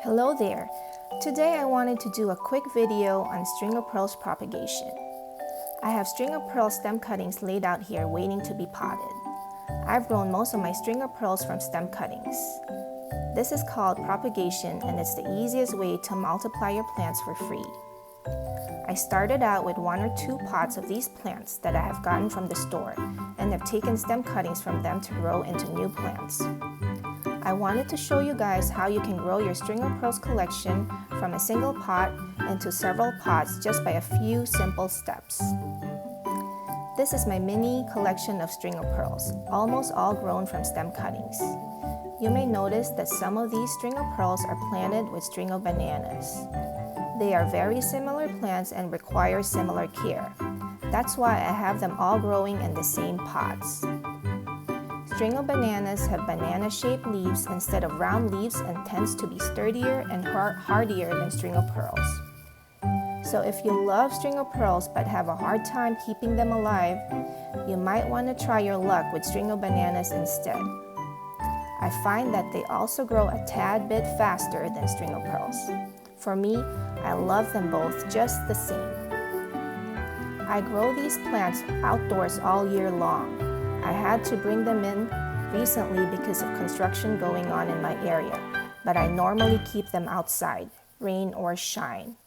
Hello there! Today I wanted to do a quick video on string of pearls propagation. I have string of pearls stem cuttings laid out here waiting to be potted. I've grown most of my string of pearls from stem cuttings. This is called propagation and it's the easiest way to multiply your plants for free. I started out with 1 or 2 pots of these plants that I have gotten from the store and have taken stem cuttings from them to grow into new plants. I wanted to show you guys how you can grow your string of pearls collection from a single pot into several pots just by a few simple steps. This is my mini collection of string of pearls, almost all grown from stem cuttings. You may notice that some of these string of pearls are planted with string of bananas. They are very similar plants and require similar care. That's why I have them all growing in the same pots. String of bananas have banana-shaped leaves instead of round leaves and tends to be sturdier and hardier than string of pearls. So if you love string of pearls but have a hard time keeping them alive, you might want to try your luck with string of bananas instead. I find that they also grow a tad bit faster than string of pearls. For me, I love them both just the same. I grow these plants outdoors all year long. I had to bring them in recently because of construction going on in my area, but I normally keep them outside, rain or shine.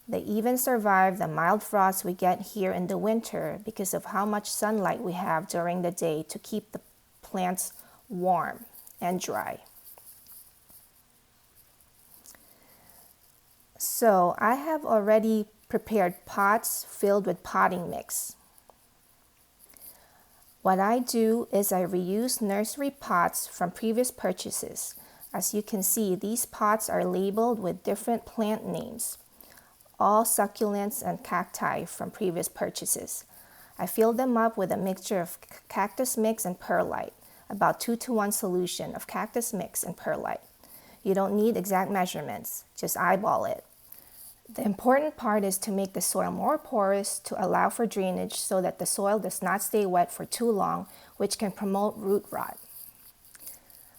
They even survive the mild frosts we get here in the winter because of how much sunlight we have during the day to keep the plants warm and dry. So I have already prepared pots filled with potting mix. What I do is I reuse nursery pots from previous purchases. As you can see, these pots are labeled with different plant names, all succulents and cacti from previous purchases. I filled them up with a mixture of cactus mix and perlite, about 2-to-1 solution of cactus mix and perlite. You don't need exact measurements, just eyeball it. The important part is to make the soil more porous to allow for drainage so that the soil does not stay wet for too long, which can promote root rot.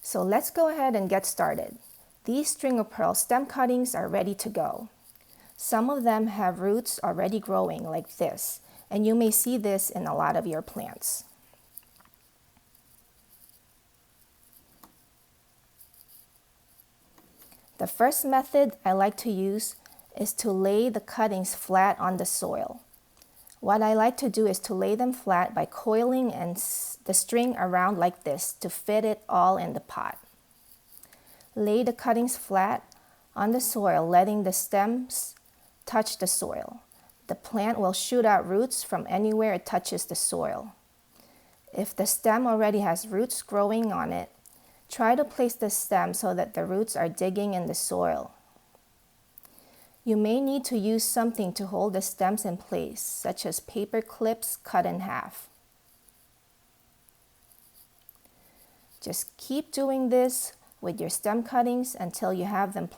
So let's go ahead and get started. These string of pearl stem cuttings are ready to go. Some of them have roots already growing like this, and you may see this in a lot of your plants. The first method I like to use is to lay the cuttings flat on the soil. What I like to do is to lay them flat by coiling the string around like this to fit it all in the pot. Lay the cuttings flat on the soil, letting the stems touch the soil. The plant will shoot out roots from anywhere it touches the soil. If the stem already has roots growing on it, try to place the stem so that the roots are digging in the soil. You may need to use something to hold the stems in place, such as paper clips cut in half. Just keep doing this with your stem cuttings until you have them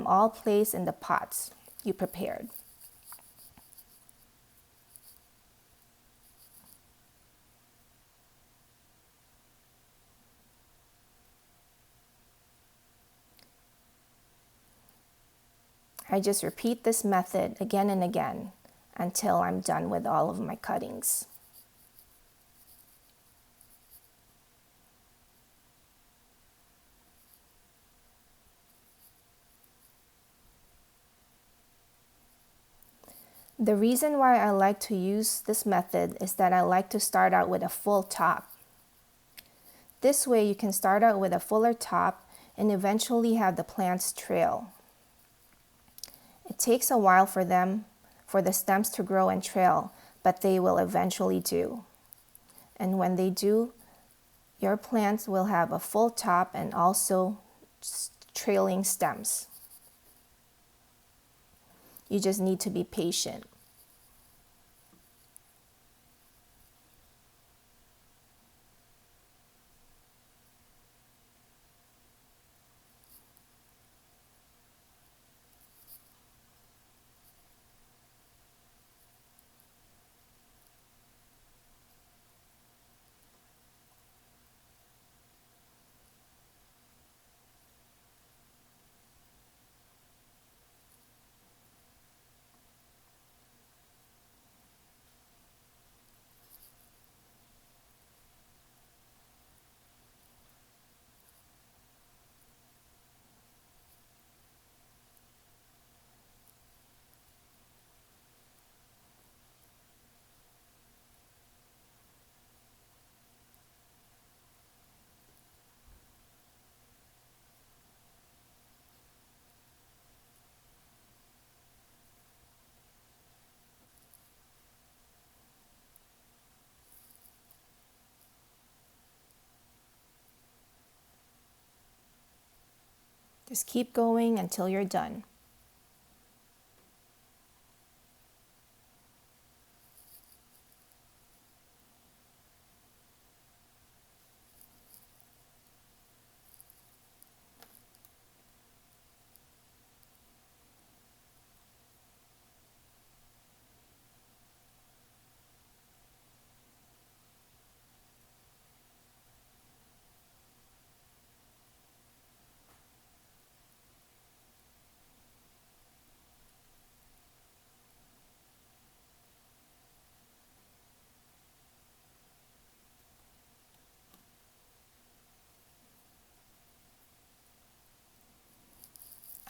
all placed in the pots you prepared. I just repeat this method again and again until I'm done with all of my cuttings. The reason why I like to use this method is that I like to start out with a full top. This way you can start out with a fuller top and eventually have the plants trail. It takes a while for the stems to grow and trail, but they will eventually do. And when they do, your plants will have a full top and also trailing stems. You just need to be patient. Just keep going until you're done.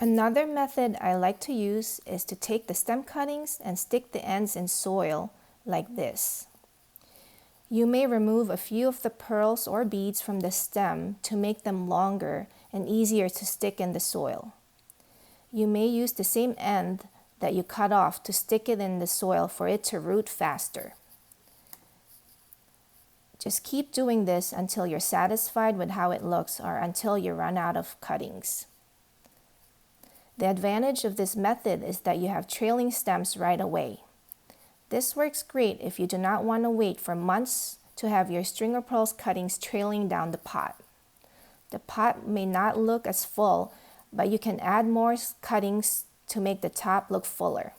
Another method I like to use is to take the stem cuttings and stick the ends in soil like this. You may remove a few of the pearls or beads from the stem to make them longer and easier to stick in the soil. You may use the same end that you cut off to stick it in the soil for it to root faster. Just keep doing this until you're satisfied with how it looks or until you run out of cuttings. The advantage of this method is that you have trailing stems right away. This works great if you do not want to wait for months to have your string of pearls cuttings trailing down the pot. The pot may not look as full, but you can add more cuttings to make the top look fuller.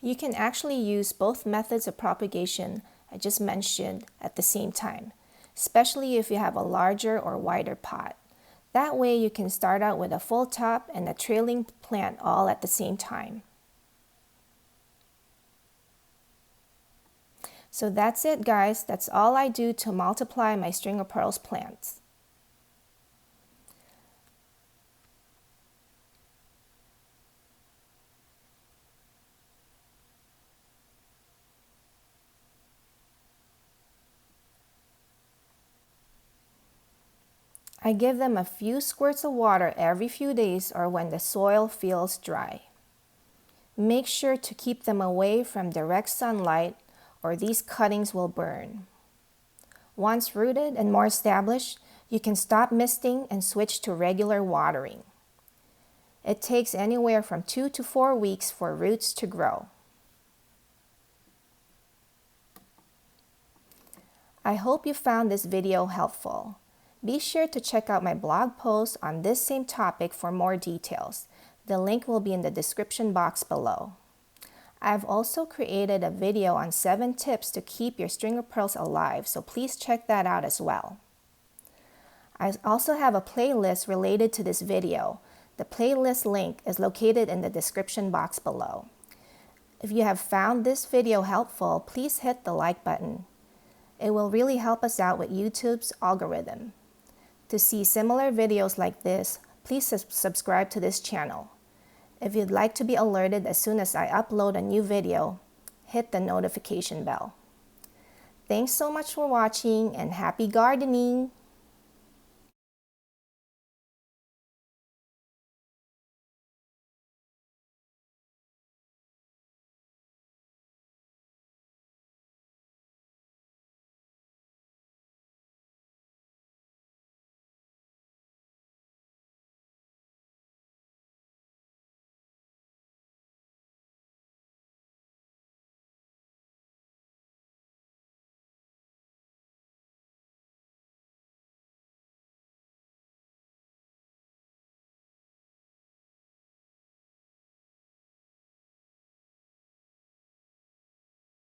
You can actually use both methods of propagation I just mentioned at the same time, especially if you have a larger or wider pot. That way you can start out with a full top and a trailing plant all at the same time. So that's it, guys. That's all I do to multiply my string of pearls plants. I give them a few squirts of water every few days or when the soil feels dry. Make sure to keep them away from direct sunlight or these cuttings will burn. Once rooted and more established, you can stop misting and switch to regular watering. It takes anywhere from 2 to 4 weeks for roots to grow. I hope you found this video helpful. Be sure to check out my blog post on this same topic for more details. The link will be in the description box below. I've also created a video on 7 tips to keep your string of pearls alive, so please check that out as well. I also have a playlist related to this video. The playlist link is located in the description box below. If you have found this video helpful, please hit the like button. It will really help us out with YouTube's algorithm. To see similar videos like this, please subscribe to this channel. If you'd like to be alerted as soon as I upload a new video, hit the notification bell. Thanks so much for watching and happy gardening!